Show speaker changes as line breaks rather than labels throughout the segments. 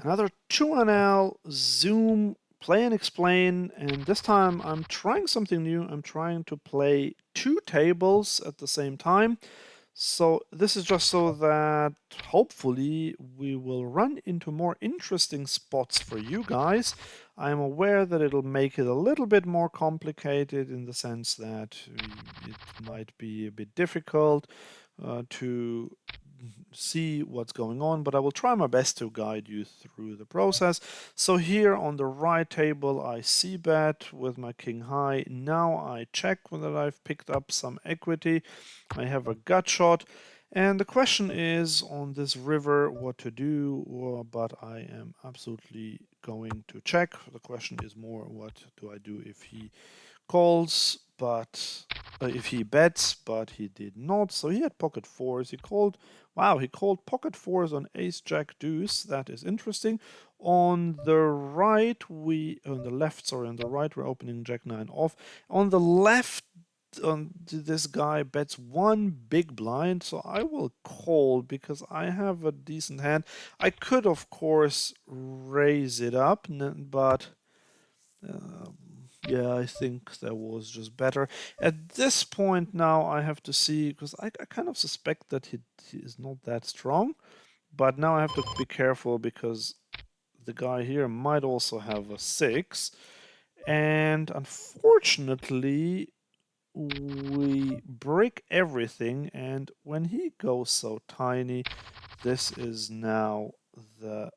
Another 2NL Zoom play and explain, and this time I'm trying something new. I'm trying to play two tables at the same time. So this is just so that hopefully we will run into more interesting spots for you guys. I'm aware that it'll make it a little bit more complicated in the sense that it might be a bit difficult to see what's going on, but I will try my best to guide you through the process. So here on the right table, I c-bet with my king high. Now I check whether I've picked up some equity. I have a gut shot. And the question is on this river what to do, but I am absolutely going to check. The question is more what do I do if he calls, but if he bets, but he did not. So he had pocket fours. He called, wow, he called pocket fours on ace jack deuce. That is interesting. On the right, on the left, sorry, on the right, we're opening jack nine off. On the left, this guy bets one big blind, so I will call because I have a decent hand. I could, of course, raise it up, but yeah, I think that was just better. At this point now, I have to see, because I kind of suspect that he is not that strong, but now I have to be careful because the guy here might also have a 6, and unfortunately, we break everything, and when he goes so tiny, this is now the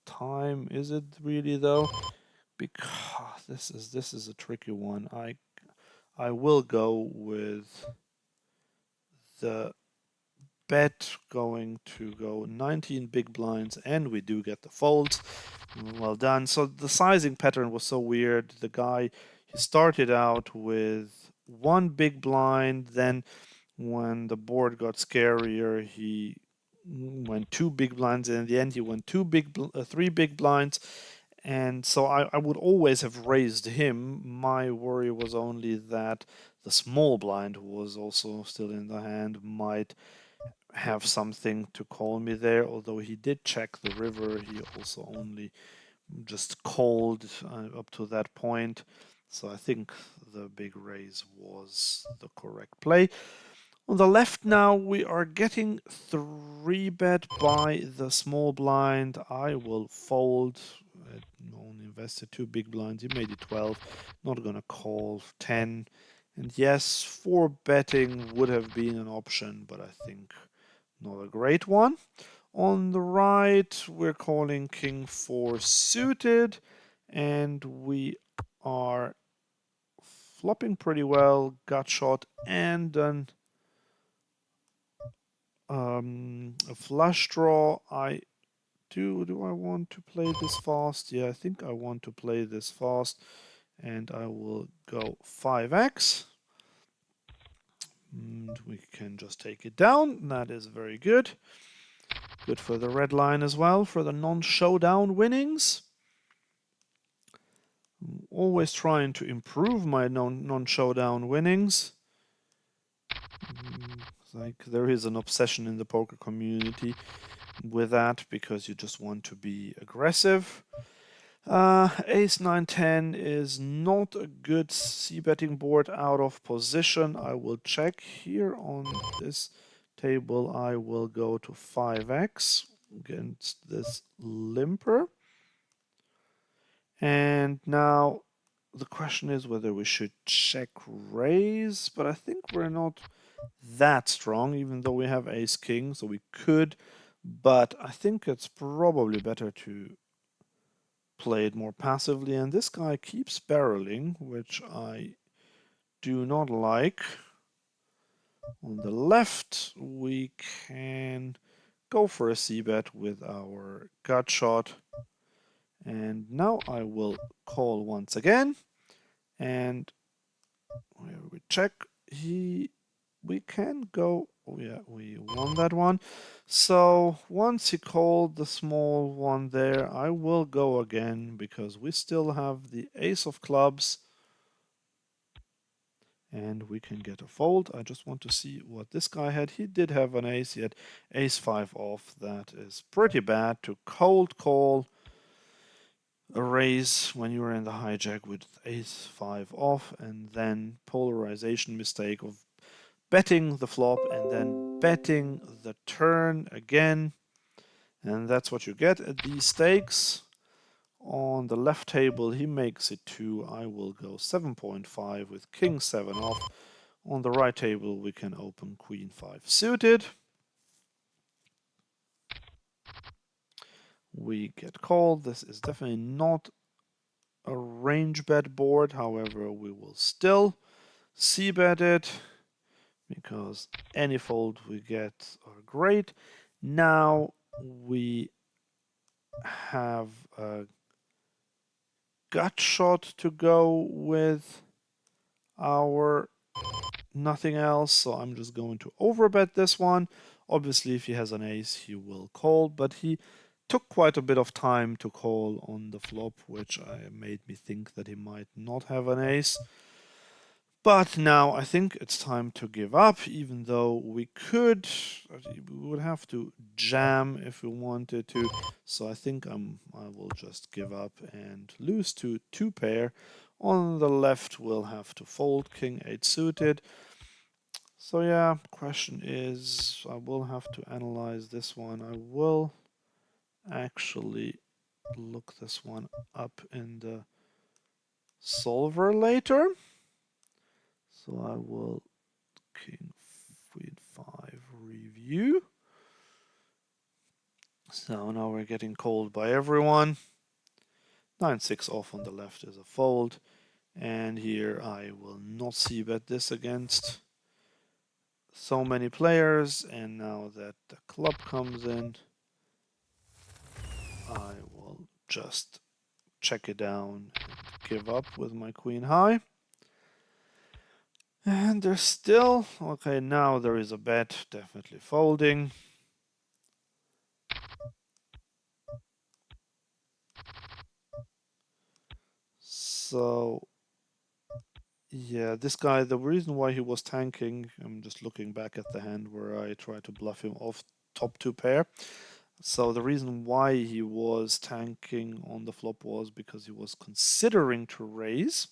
time. Is it really though? Because this is a tricky one. I will go with the bet going to go 19 big blinds, and we do get the folds. Well done. So the sizing pattern was so weird. The guy, he started out with one big blind, then when the board got scarier, he went two big blinds, and in the end he went three big blinds. And so I would always have raised him. My worry was only that the small blind, who was also still in the hand, might have something to call me there. Although he did check the river, he also only just called up to that point. So I think the big raise was the correct play. On the left now, we are getting 3-bet by the small blind. I will fold. I only invested 2 big blinds. He made it 12. Not going to call 10. And yes, 4-betting would have been an option, but I think not a great one. On the right, we're calling king 4 suited, and we are flopping pretty well. Gut shot and then a flush draw. Do I want to play this fast? Yeah, I think I want to play this fast, and I will go 5x, and we can just take it down. That is very good. Good for the red line as well, for the non-showdown winnings. I'm always trying to improve my non-showdown winnings. Like, there is an obsession in the poker community with that because you just want to be aggressive. Ace 9 10 is not a good c-betting board out of position. I will check here on this table. I will go to 5x against this limper. And now the question is whether we should check raise, but I think we're not that strong, even though we have ace king, so we could, but I think it's probably better to play it more passively. And this guy keeps barreling, which I do not like. On the left, we can go for a c-bet with our gut shot. And now I will call once again. And we check. We can go. Oh yeah, we won that one. So once he called the small one there, I will go again because we still have the ace of clubs. And we can get a fold. I just want to see what this guy had. He did have an ace. He had ace 5 off. That is pretty bad to cold call a raise when you were in the hijack with ace-5 off, and then polarization mistake of betting the flop and then betting the turn again. And that's what you get at these stakes. On the left table, he makes it 2. I will go 7.5 with king 7 off. On the right table, we can open queen 5 suited. We get called. This is definitely not a range bet board. However, we will still c-bet it because any fold we get are great. Now we have a gut shot to go with our nothing else, so I'm just going to overbet this one. Obviously, if he has an ace, he will call, but he took quite a bit of time to call on the flop, which made me think that he might not have an ace. But now I think it's time to give up, even though we would have to jam if we wanted to. So I think I will just give up and lose to 2 pair. On the left, we'll have to fold king 8 suited. So yeah, question is, I will have to analyze this one. I will actually look this one up in the solver later. So I will king queen 5 review. So now we're getting called by everyone. 9-6 off on the left is a fold. And here I will not c-bet this against so many players. And now that the club comes in, I will just check it down and give up with my queen high. And there's still, okay, now there is a bet, definitely folding. So, yeah, this guy, the reason why he was tanking, I'm just looking back at the hand where I tried to bluff him off top 2 pair. So the reason why he was tanking on the flop was because he was considering to raise.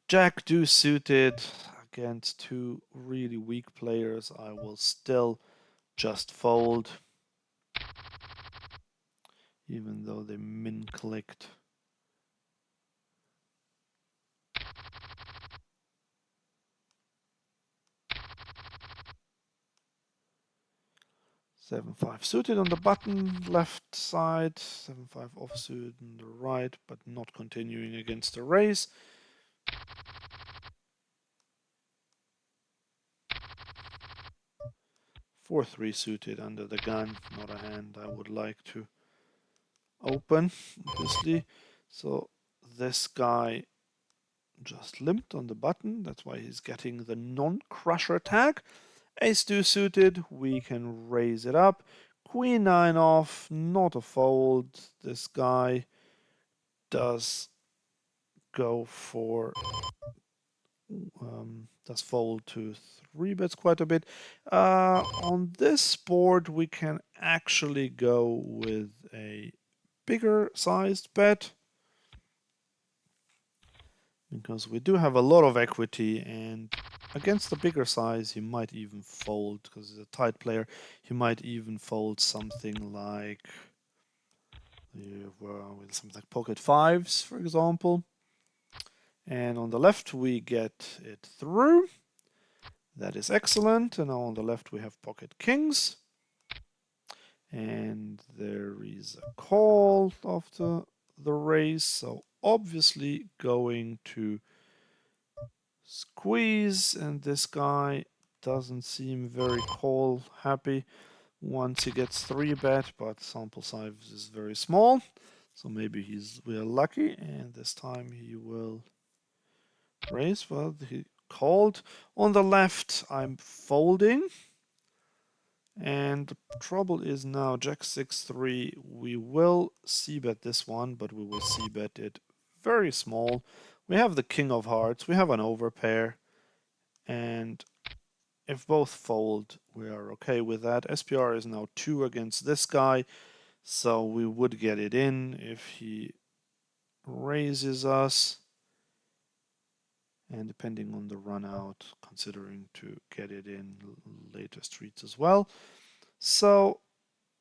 Jack deuce suited against 2 really weak players. I will still just fold, even though they min clicked. Seven five suited on the button left side, 7-5 offsuit on the right, but not continuing against the raise. 4-3 suited under the gun, not a hand I would like to open, obviously. So this guy just limped on the button, that's why he's getting the non-crusher tag. Ace-2 suited, we can raise it up. Queen 9 off, not a fold. This guy does go for, does fold to 3 bets quite a bit. On this board, we can actually go with a bigger sized bet, because we do have a lot of equity, and against the bigger size he might even fold, because he's a tight player. He might even fold something like something like pocket 5s, for example. And on the left we get it through. That is excellent. And now on the left we have pocket kings. And there is a call after the raise, so obviously going to squeeze, and this guy doesn't seem very call happy once he gets 3 bet, but sample size is very small, so maybe we're lucky and this time he will raise. Well, he called. On the left I'm folding, and the trouble is now Jack 6-3. We will c-bet this one, but we will c-bet it very small. We have the king of hearts, we have an overpair, and if both fold, we are okay with that. SPR is now 2 against this guy, So we would get it in if he raises us. And depending on the run out, considering to get it in later streets as well. So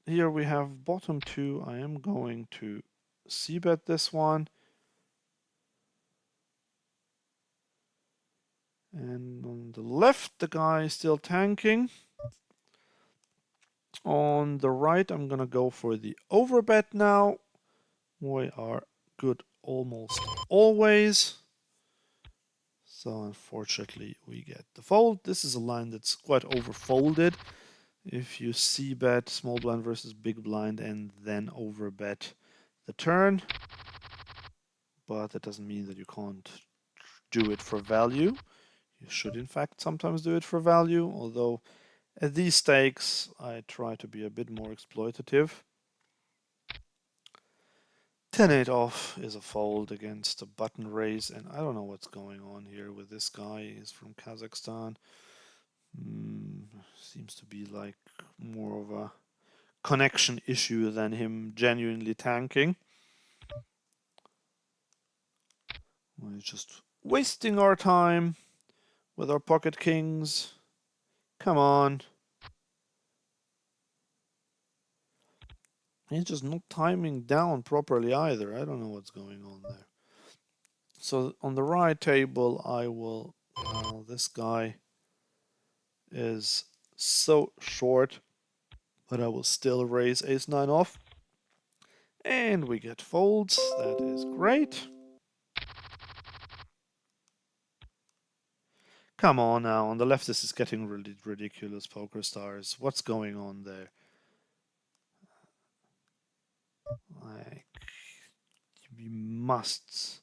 here we have bottom two. I am going to c-bet this one. And on the left, the guy is still tanking. On the right, I'm going to go for the overbet now. We are good almost always. So unfortunately, we get the fold. This is a line that's quite overfolded. If you c-bet small blind versus big blind and then overbet the turn. But that doesn't mean that you can't do it for value. You should in fact sometimes do it for value, although at these stakes I try to be a bit more exploitative. 10-8 off is a fold against a button raise, and I don't know what's going on here with this guy. He's from Kazakhstan. Seems to be like more of a connection issue than him genuinely tanking. We're just wasting our time with our pocket kings. Come on. He's just not timing down properly either. I don't know what's going on there. So on the right table, I will... Well, this guy is so short, but I will still raise ace-9 off. And we get folds. That is great. Come on now. On the left, this is getting really ridiculous, Poker Stars. What's going on there? Like, we must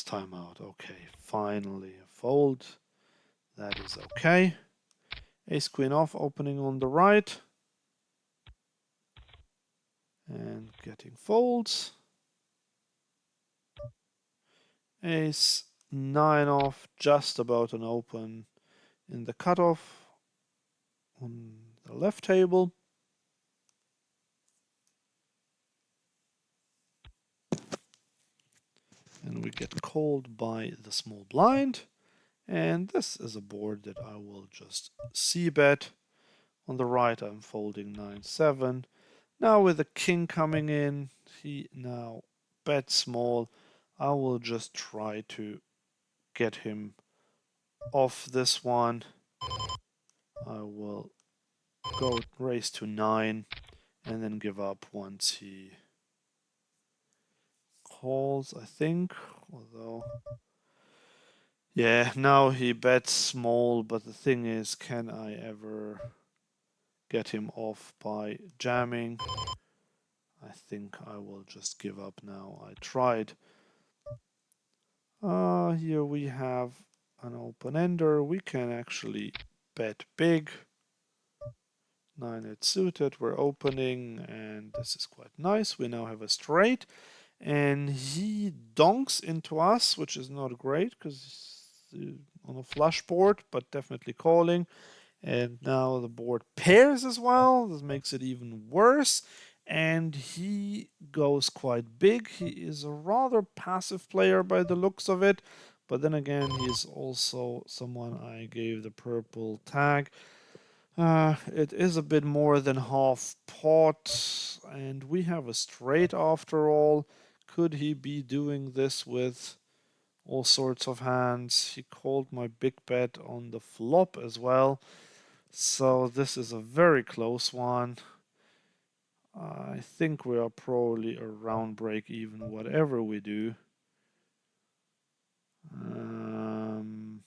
time out. Okay, finally a fold. That is okay. Ace queen off, opening on the right. And getting folds. Ace 9 off, just about an open in the cutoff on the left table. And we get called by the small blind. And this is a board that I will just c-bet. On the right, I'm folding 9-7. Now with the king coming in, he now bets small. I will just try to get him off this one. I will go raise to 9 and then give up once he calls, I think. Although, yeah, now he bets small, but the thing is, can I ever get him off by jamming? I think I will just give up now. I tried. Here we have an open-ender. We can actually bet big. 9-8 suited, we're opening, and this is quite nice. We now have a straight, and he donks into us, which is not great, because on a flush board, but definitely calling. And now the board pairs as well. This makes it even worse. And he goes quite big. He is a rather passive player by the looks of it. But then again, he's also someone I gave the purple tag. It is a bit more than half pot. And we have a straight after all. Could he be doing this with all sorts of hands? He called my big bet on the flop as well. So this is a very close one. I think we are probably around break even whatever we do. And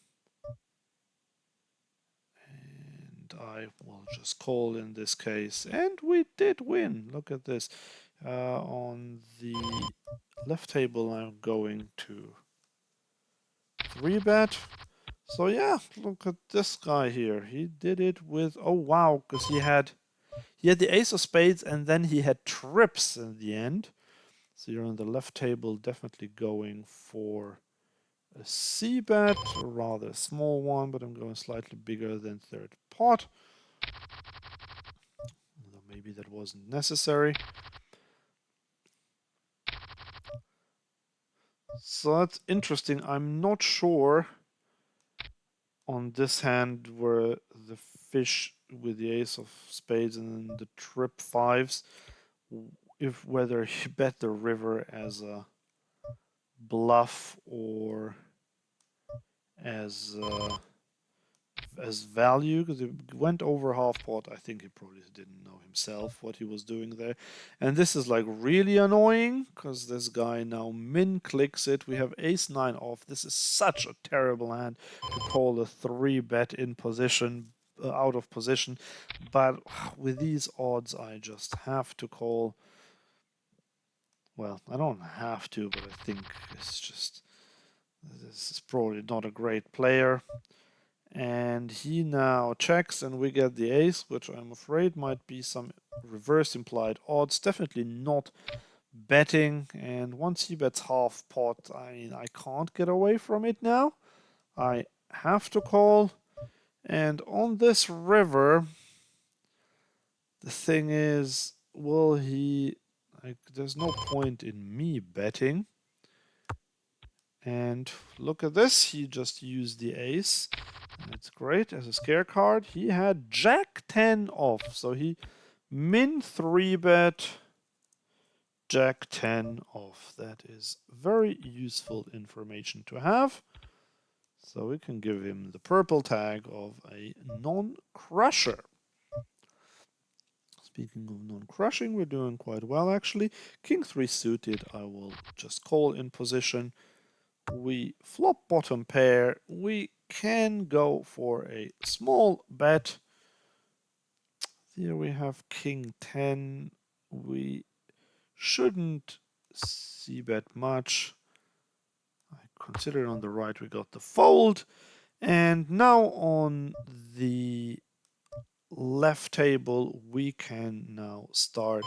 I will just call in this case. And we did win. Look at this. On the left table, I'm going to 3-bet. So yeah, look at this guy here. He did it with, oh wow, because he had the ace of spades and then he had trips in the end. So you're on the left table, definitely going for a c-bet, a rather small one, but I'm going slightly bigger than third pot. maybe that wasn't necessary. So that's interesting. I'm not sure on this hand where the fish with the ace of spades and then the trip fives, if whether he bet the river as a bluff or as value, because it went over half pot. I think he probably didn't know himself what he was doing there. And this is like really annoying because this guy now min clicks it. We have ace 9 off. This is such a terrible hand to call a 3-bet in position, out of position. But with these odds, I just have to call. Well, I don't have to, but I think it's just, this is probably not a great player. And he now checks and we get the ace, which I'm afraid might be some reverse implied odds. Definitely not betting. And once he bets half pot, I mean, I can't get away from it now. I have to call. And on this river, the thing is, will he... there's no point in me betting. And look at this, he just used the ace. It's great as a scare card. He had Jack 10 off, so he min 3-bet Jack 10 off. That is very useful information to have. So we can give him the purple tag of a non-crusher. Speaking of non-crushing, we're doing quite well actually. King 3 suited, I will just call in position. We flop bottom pair. We can go for a small bet. Here we have king 10. We shouldn't c-bet much. I consider on the right we got the fold. And now on the left table we can now start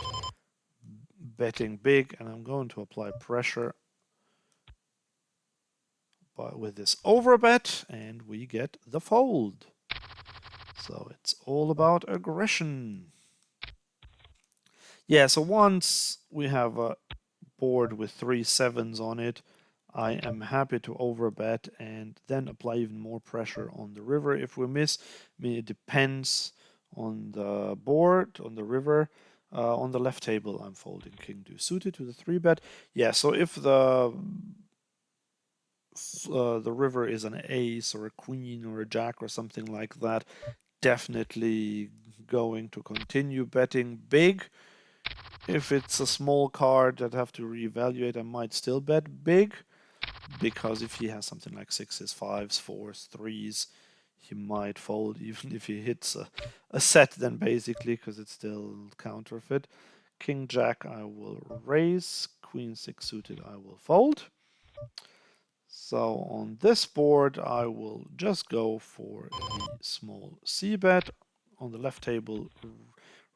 betting big, and I'm going to apply pressure with this overbet, and we get the fold. So it's all about aggression. Yeah, so once we have a board with 3 7s on it, I am happy to overbet and then apply even more pressure on the river if we miss. I mean, it depends on the board, on the river. On the left table, I'm folding king deuce suited to the 3-bet. Yeah, so if the river is an ace or a queen or a jack or something like that, definitely going to continue betting big. If it's a small card that I have to reevaluate, I might still bet big, because if he has something like 6s, 5s, 4s, 3s, he might fold even if he hits a set then basically, because it's still counterfeit. King Jack I will raise, Queen 6 suited I will fold. So on this board I will just go for the small c-bet. On the left table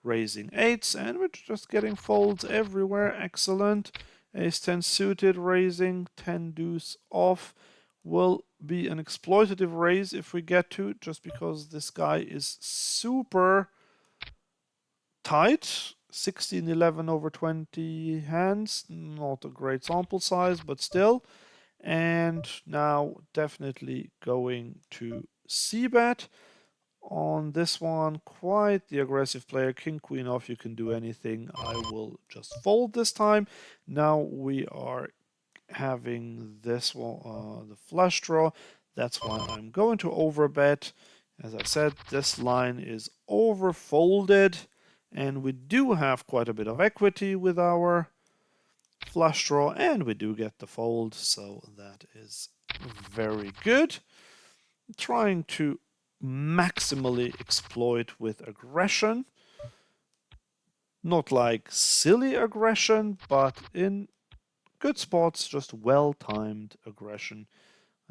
raising 8s, and we're just getting folds everywhere. Excellent. Ace 10 suited raising, 10 deuce off will be an exploitative raise if we get to, just because this guy is super tight. 16, 11 over 20 hands, not a great sample size, but still. And now definitely going to c-bet. On this one, quite the aggressive player. King, queen off, you can do anything. I will just fold this time. Now we are having this one, the flush draw. That's why I'm going to overbet. As I said, this line is overfolded, and we do have quite a bit of equity with our flush draw, and we do get the fold, so that is very good. Trying to maximally exploit with aggression. Not like silly aggression, but in good spots, just well-timed aggression.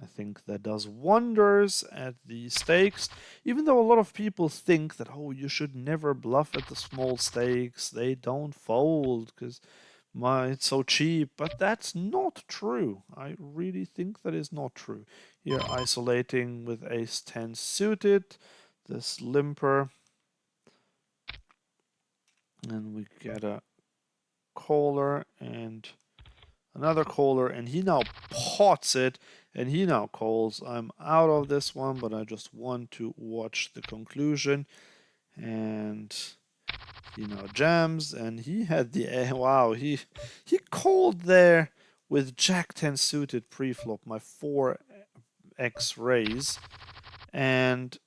I think that does wonders at the stakes, even though a lot of people think that, oh, you should never bluff at the small stakes, they don't fold because it's so cheap, but that's not true. I really think that is not true. Here isolating with ace 10 suited, this limper. And we get a caller and another caller, and he now pots it, and he now calls. I'm out of this one, but I just want to watch the conclusion. And he now jams, and he had the wow. He called there with Jack 10 suited pre-flop, my 4x raise, and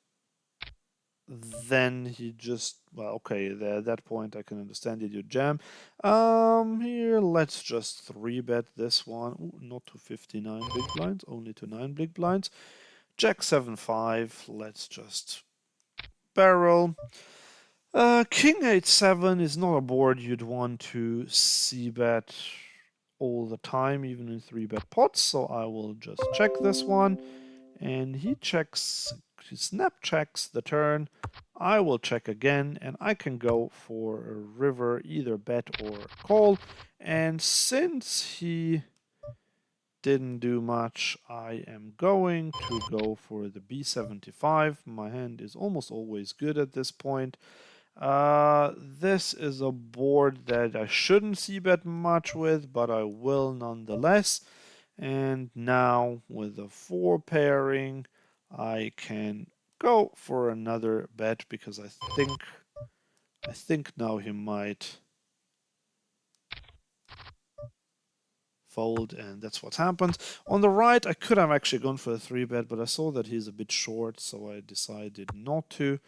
then he just, well, okay, at that point I can understand it, you jam. Here, let's just 3-bet this one. Ooh, not to 59 big blinds, only to 9 big blinds. Jack 7-5, let's just barrel. King 8-7 is not a board you'd want to c-bet all the time, even in 3-bet pots, so I will just check this one. And he snap checks the turn. I will check again, and I can go for a river, either bet or call. And since he didn't do much, I am going to go for the B75. My hand is almost always good at this point. This is a board that I shouldn't c-bet much with, but I will nonetheless. And now with the 4 pairing, I can go for another bet because I think now he might fold, and that's what happened. On the right, I could have actually gone for a 3-bet, but I saw that he's a bit short, so I decided not to.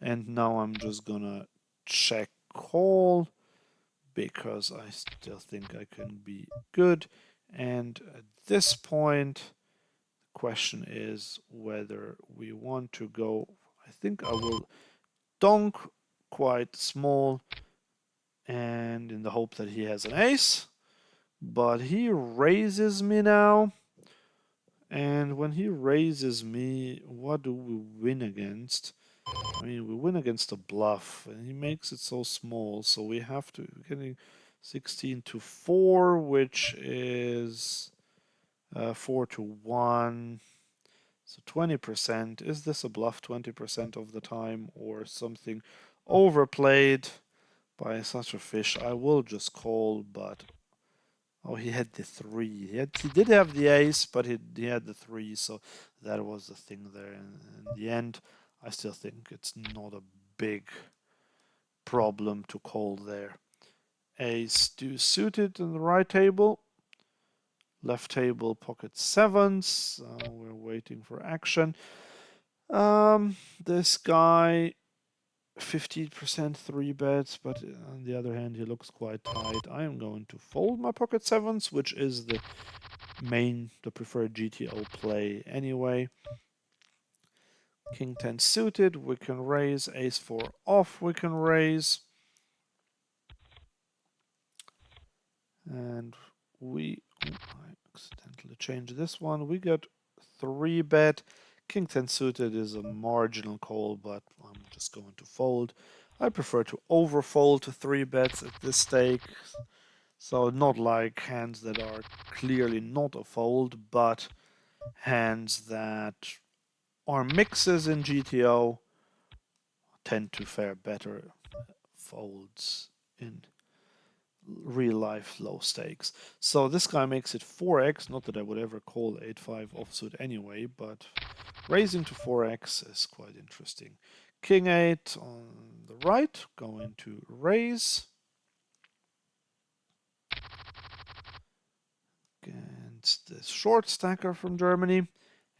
And now I'm just gonna check call because I still think I can be good. And at this point, question is whether we want to go. I think I will donk quite small and in the hope that he has an ace, but he raises me now, and when he raises me, what do we win against? I mean, we win against a bluff, and he makes it so small, so we have to getting 16-4, which is 4-1. So 20%, is this a bluff 20% of the time or something overplayed by such a fish? I will just call, but oh, he had the 3. He did have the ace, but he had the 3, so that was the thing there. In the end, I still think it's not a big problem to call there. Ace 2 suited in the right table. Left table pocket 7s. We're waiting for action. This guy 15% 3-bets, but on the other hand, he looks quite tight. I am going to fold my pocket 7s, which is the preferred GTO play anyway. King 10 suited, we can raise. Ace 4 off, we can raise. And I accidentally changed this one. We got 3-bet. King 10 suited is a marginal call, but I'm just going to fold. I prefer to overfold to 3-bets at this stake. So not like hands that are clearly not a fold, but hands that are mixes in GTO tend to fare better folds in real life low stakes. So this guy makes it 4x, not that I would ever call 8-5 offsuit anyway, but raising to 4x is quite interesting. King 8 on the right, going to raise. Against this short stacker from Germany,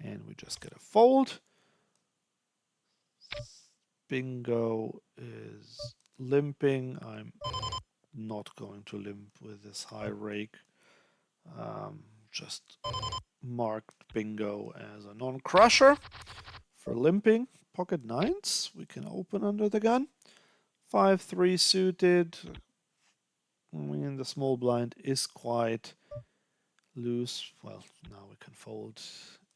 and we just get a fold. Bingo is limping. I'm not going to limp with this high rake. Just marked bingo as a non-crusher for limping. Pocket 9s, we can open under the gun. 5-3 suited. I mean, the small blind is quite loose. Well, now we can fold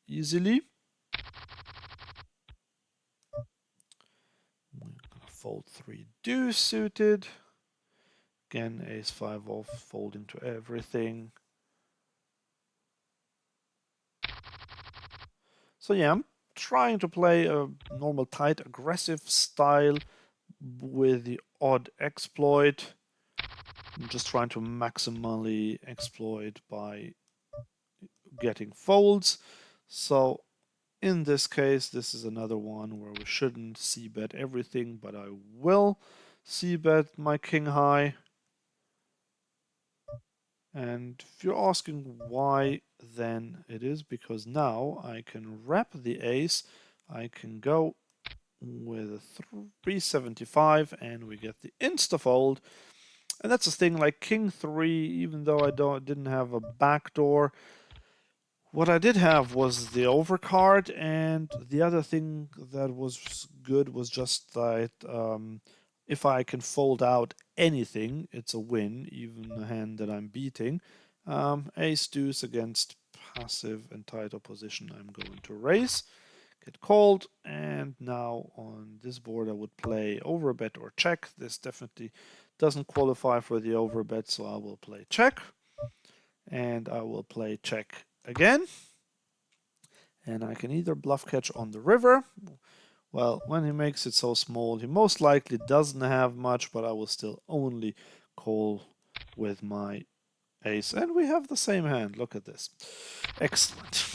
easily. We're gonna fold 3 deuce suited. Again, ace 5 off, folding to everything. So yeah, I'm trying to play a normal tight aggressive style, with the odd exploit. I'm just trying to maximally exploit by getting folds. So in this case, this is another one where we shouldn't c-bet everything, but I will c-bet my king high. And if you're asking why, then it is because now I can wrap the ace. I can go with a 375 and we get the insta-fold. And that's the thing, like king 3, even though I didn't have a backdoor, what I did have was the overcard, and the other thing that was good was just that if I can fold out anything, it's a win, even a hand that I'm beating. Ace deuce against passive and tight opposition, I'm going to raise, get called, and now on this board I would play overbet or check. This definitely doesn't qualify for the overbet, so I will play check, and I will play check again. And I can either bluff catch on the river. Well, when he makes it so small, he most likely doesn't have much, but I will still only call with my ace. And we have the same hand. Look at this. Excellent.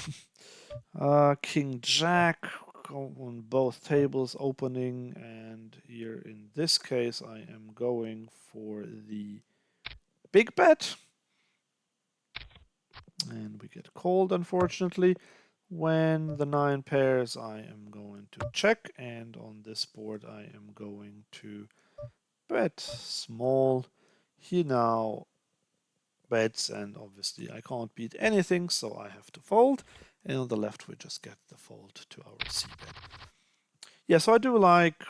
King Jack on both tables opening, and here in this case I am going for the big bet. And we get called, unfortunately. When the 9 pairs, I am going to check, and on this board I am going to bet small. He now bets, and obviously I can't beat anything, so I have to fold. And on the left we just get the fold to our c-bet. Yeah, so I do like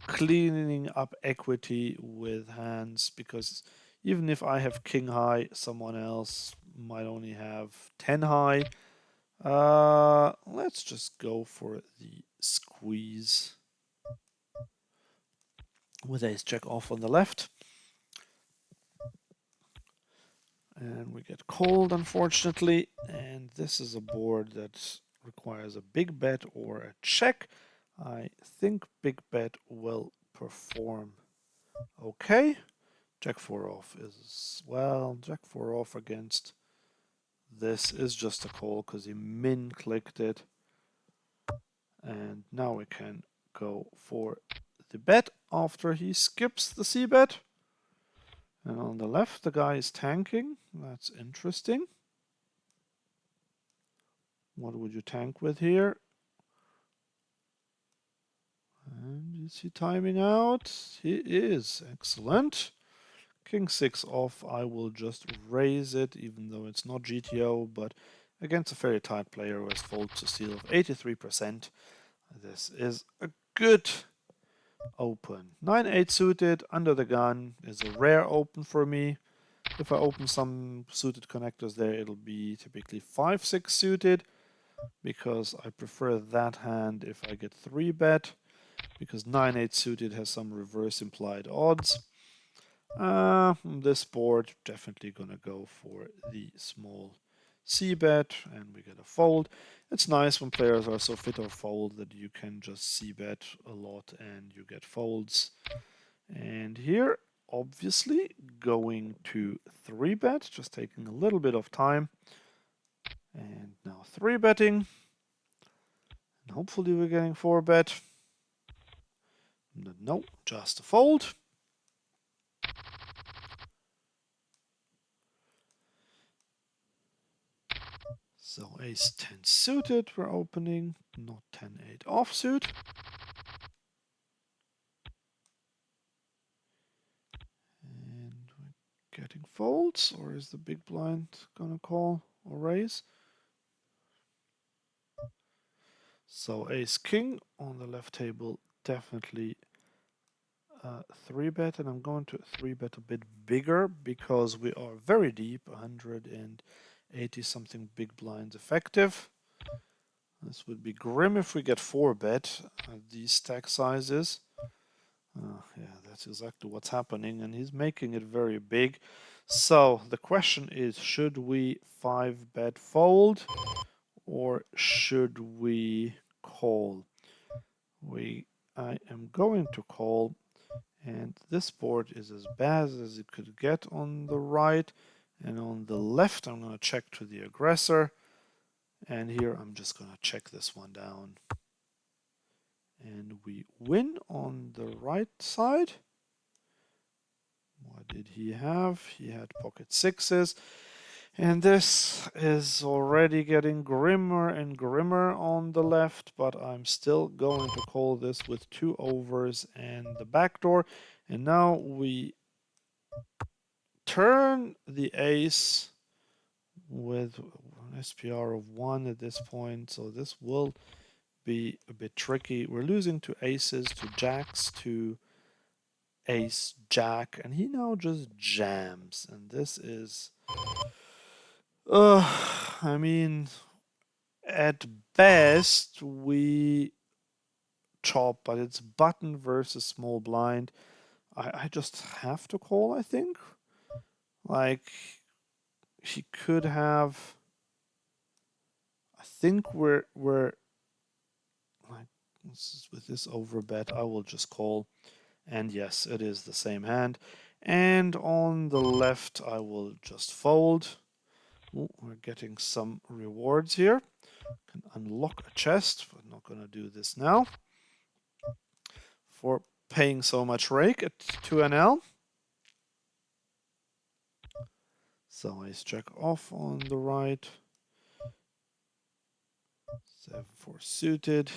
cleaning up equity with hands, because even if I have king high, someone else might only have 10 high. Let's just go for the squeeze with ace jack off on the left. And we get called, unfortunately. And this is a board that requires a big bet or a check. I think big bet will perform okay. Jack 4 off is, well, Jack 4 off against this is just a call because he min clicked it. And now we can go for the bet after he skips the c-bet. And on the left, the guy is tanking. That's interesting. What would you tank with here? And is he timing out? He is. Excellent. King 6 off. I will just raise it, even though it's not GTO, but against a very tight player who has fold to steal of 83%, this is a good open. 9-8 suited under the gun is a rare open for me. If I open some suited connectors there, it'll be typically 5-6 suited, because I prefer that hand if I get 3-bet, because 9-8 suited has some reverse implied odds. This board, definitely gonna go for the small c-bet, and we get a fold. It's nice when players are so fit or fold that you can just c-bet a lot and you get folds. And here, obviously, going to 3-bet, just taking a little bit of time. And now 3-betting. And hopefully we're getting 4-bet. No, just a fold. So ace 10 suited we're opening, not 10-8 offsuit. And we're getting folds, or is the big blind gonna call or raise? So ace king on the left table, definitely 3-bet, and I'm going to 3-bet a bit bigger because we are very deep, 180 something big blinds effective. This would be grim if we get 4-bet at these stack sizes. Yeah, that's exactly what's happening, and he's making it very big. So the question is, should we 5-bet fold or should we call? I am going to call. And this board is as bad as it could get on the right. And on the left, I'm going to check to the aggressor. And here, I'm just going to check this one down. And we win on the right side. What did he have? He had pocket sixes. And this is already getting grimmer and grimmer on the left, but I'm still going to call this with 2 overs and the backdoor. And now we turn the ace with an SPR of 1 at this point, so this will be a bit tricky. We're losing to aces, to jacks, to ace, jack, and he now just jams. And this is... I mean, at best, we chop, but it's button versus small blind. I just have to call, I think. Like, he could have... I think we're like, with this overbet, I will just call. And yes, it is the same hand. And on the left, I will just fold. Ooh, we're getting some rewards here. Can unlock a chest, but not going to do this now. For paying so much rake at 2NL. So ace jack off on the right. 7-4 suited.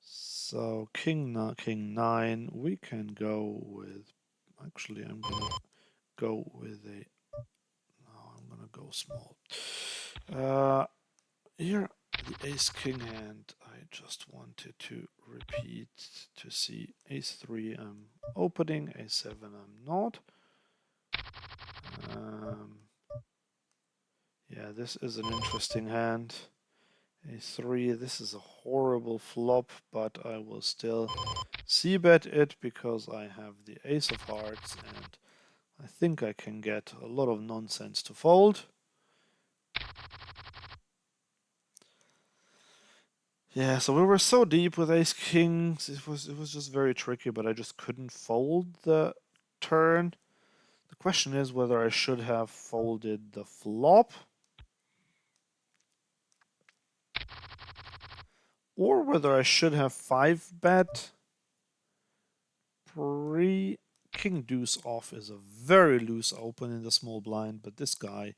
So king 9. We can go with... Actually, I'm going to go with a... No, I'm going to go small. Here, the ace king hand, I just wanted to repeat to see ace 3 I'm opening, ace 7 I'm not. Yeah, this is an interesting hand. Ace 3, this is a horrible flop, but I will still c-bet it because I have the ace of hearts and I think I can get a lot of nonsense to fold. Yeah, so we were so deep with ace kings, it was just very tricky, but I just couldn't fold the turn. The question is whether I should have folded the flop or whether I should have 5-bet pre. King deuce off is a very loose open in the small blind, but this guy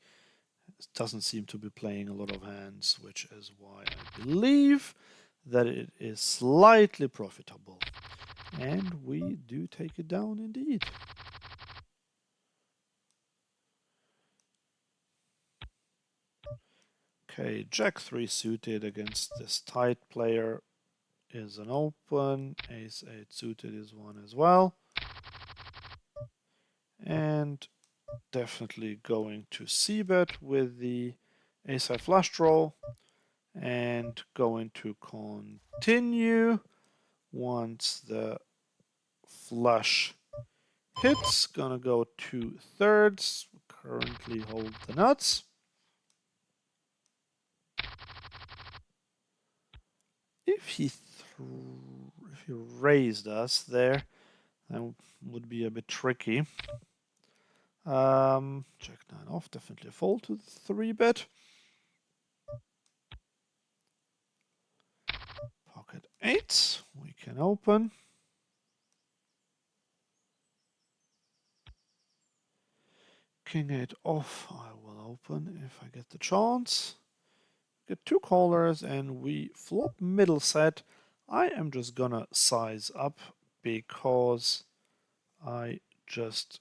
doesn't seem to be playing a lot of hands, which is why I believe that it is slightly profitable. And we do take it down indeed. Okay, jack 3 suited against this tight player is an open. Ace 8 suited is one as well. And definitely going to c-bet with the ace-high flush draw. And going to continue once the flush hits. Gonna go 2/3. Currently hold the nuts. If he raised us there, that would be a bit tricky. Jack 9 off, definitely a fold to the 3-bet. Pocket 8, we can open. King 8 off, I will open if I get the chance. Get 2 callers and we flop middle set. I am just gonna size up because I just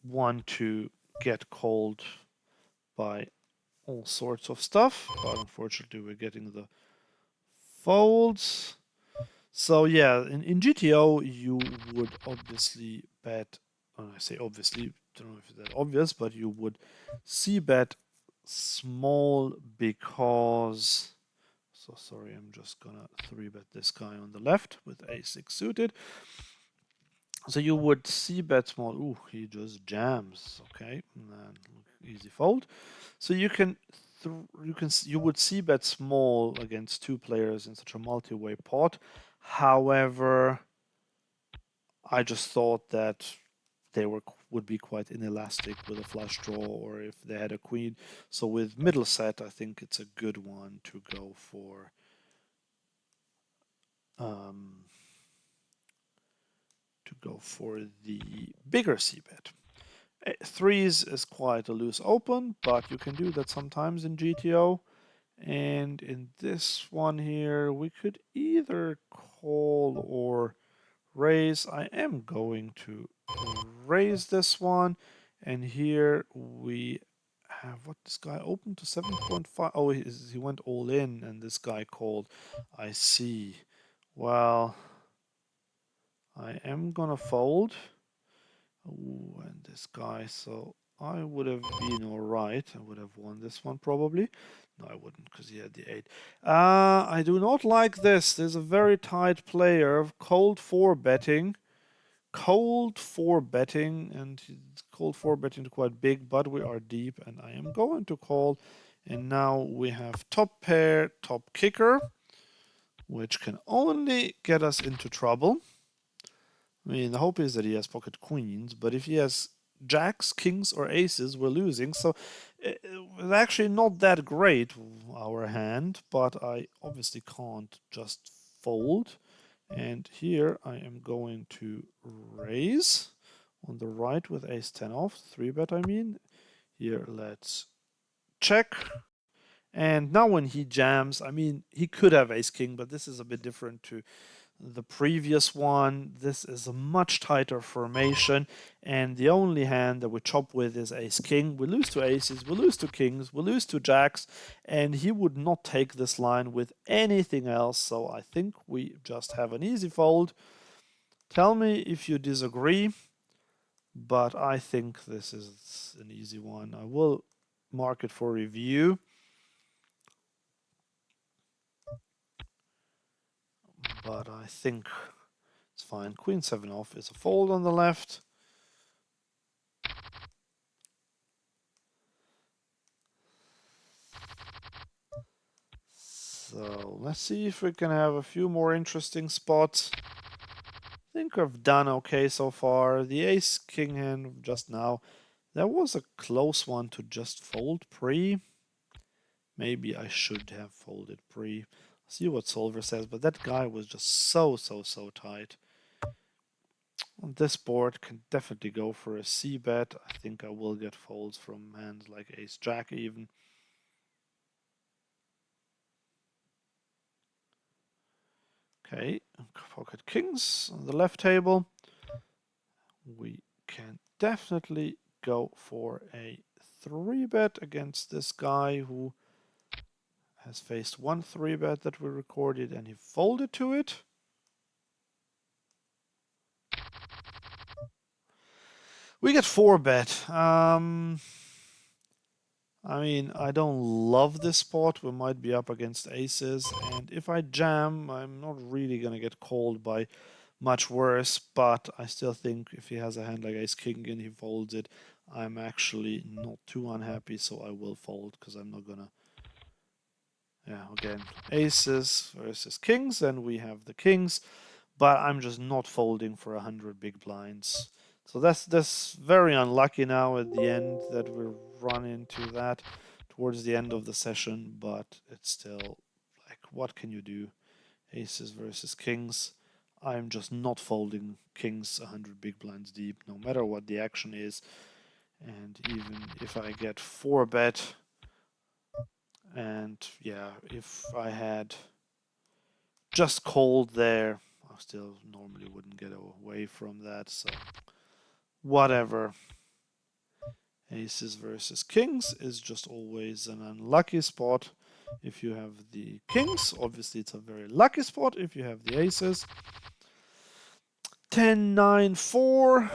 want to get called by all sorts of stuff, but unfortunately we're getting the folds. So yeah, in GTO you would obviously bet, and I say obviously, don't know if that's obvious, but you would c-bet small because... So sorry, I'm just gonna 3-bet this guy on the left with a6 suited. So you would c-bet small. Ooh, he just jams. Okay, and then easy fold. So you would c-bet small against 2 players in such a multi-way pot. However, I just thought that they would be quite inelastic with a flush draw, or if they had a queen. So with middle set, I think it's a good one to go for. The bigger c bet. Threes is quite a loose open, but you can do that sometimes in GTO. And in this one here, we could either call or raise. I am going to raise this one. And here we have what this guy opened to 7.5. Oh, he went all in, and this guy called. I see. Well, I am gonna fold. Ooh, and this guy, so I would have been alright. I would have won this one probably. No, I wouldn't, because he had the 8. I do not like this. There's a very tight player. Cold 4 betting. Cold 4 betting, and cold 4 betting quite big, but we are deep, and I am going to call. And now we have top pair, top kicker, which can only get us into trouble. I mean, the hope is that he has pocket queens, but if he has jacks, kings, or aces, we're losing. So it's actually not that great, our hand, but I obviously can't just fold. And here I am going to raise on the right with ace 10 off, 3-bet I mean. Here, let's check. And now when he jams, I mean, he could have ace king, but this is a bit different to the previous one. This is a much tighter formation, and the only hand that we chop with is ace king. We lose to aces, we lose to kings, we lose to jacks, and he would not take this line with anything else, so I think we just have an easy fold. Tell me if you disagree, but I think this is an easy one. I will mark it for review. But I think it's fine. Queen 7 off is a fold on the left. So let's see if we can have a few more interesting spots. I think I've done okay so far. The ace king hand just now, that was a close one to just fold pre. Maybe I should have folded pre. See what Solver says, but that guy was just so tight. On this board can definitely go for a C bet. I think I will get folds from hands like ace jack even. Okay, pocket kings on the left table. We can definitely go for a 3-bet against this guy who has faced one 3-bet that we recorded and he folded to it. We get 4-bet. I mean, I don't love this spot. We might be up against aces, and if I jam, I'm not really going to get called by much worse, but I still think if he has a hand like ace king and he folds it, I'm actually not too unhappy, so I will fold because I'm not gonna. Yeah, again, aces versus kings, and we have the kings, but I'm just not folding for 100 big blinds. So that's very unlucky now at the end that we run into that towards the end of the session, but it's still like, what can you do? Aces versus kings. I'm just not folding kings 100 big blinds deep, no matter what the action is. And even if I get 4-bet, and yeah, if I had just called there, I still normally wouldn't get away from that, so whatever. Aces versus kings is just always an unlucky spot if you have the kings. Obviously, it's a very lucky spot if you have the aces. 10, 9, 4,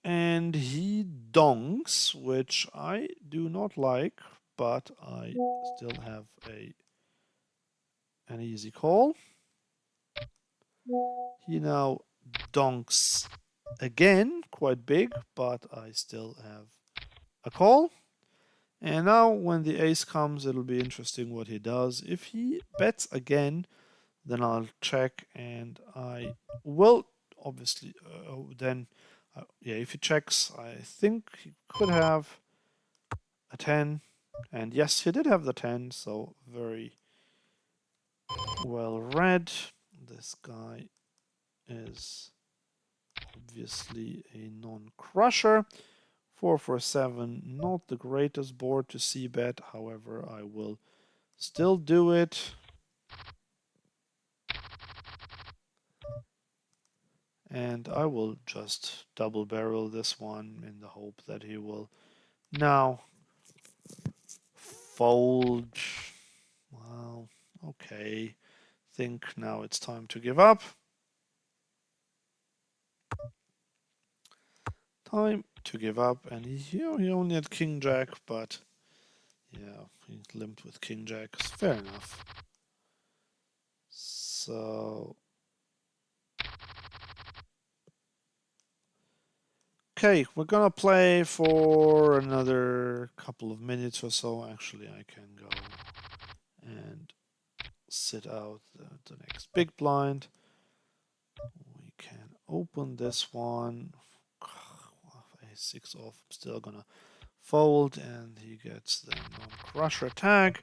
and he donks, which I do not like, but I still have an easy call. He now donks again, quite big, but I still have a call. And now when the ace comes, it'll be interesting what he does. If he bets again, then I'll check, and I will obviously, then, yeah, if he checks, I think he could have a 10. And yes, he did have the 10, so very well read. This guy is obviously a non-crusher. 4-4-7, not the greatest board to c-bet, however, I will still do it. And I will just double barrel this one in the hope that he will now fold. Well, okay. Think now it's time to give up. Time to give up. And he only had King Jack, but yeah, he limped with King Jack. Fair enough. So okay, we're gonna play for another couple of minutes or so. Actually, I can go and sit out the next big blind. We can open this one. A6 off. I'm still gonna fold, and he gets the non-crusher tag.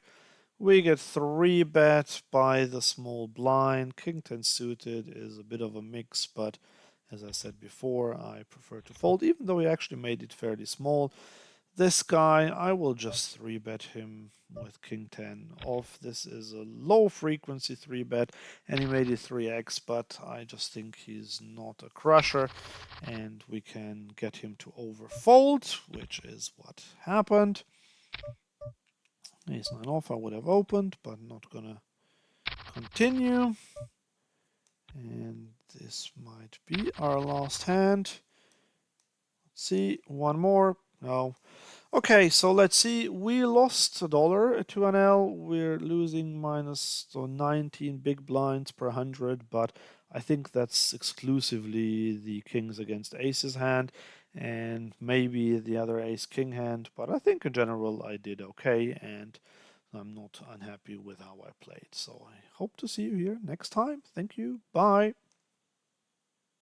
We get 3-bet by the small blind. King 10 suited is a bit of a mix, but as I said before, I prefer to fold, even though he actually made it fairly small. This guy, I will just 3-bet him with King 10 off. This is a low frequency 3-bet, and he made it 3x, but I just think he's not a crusher, and we can get him to overfold, which is what happened. Ace 9 off I would have opened, but not gonna continue. And this might be our last hand. Let's see, one more. No. Okay, so let's see. We lost $1 to an L. We're losing minus 19 big blinds per 100, but I think that's exclusively the kings against aces hand and maybe the other ace king hand. But I think in general I did okay, and I'm not unhappy with how I played. So I hope to see you here next time. Thank you. Bye.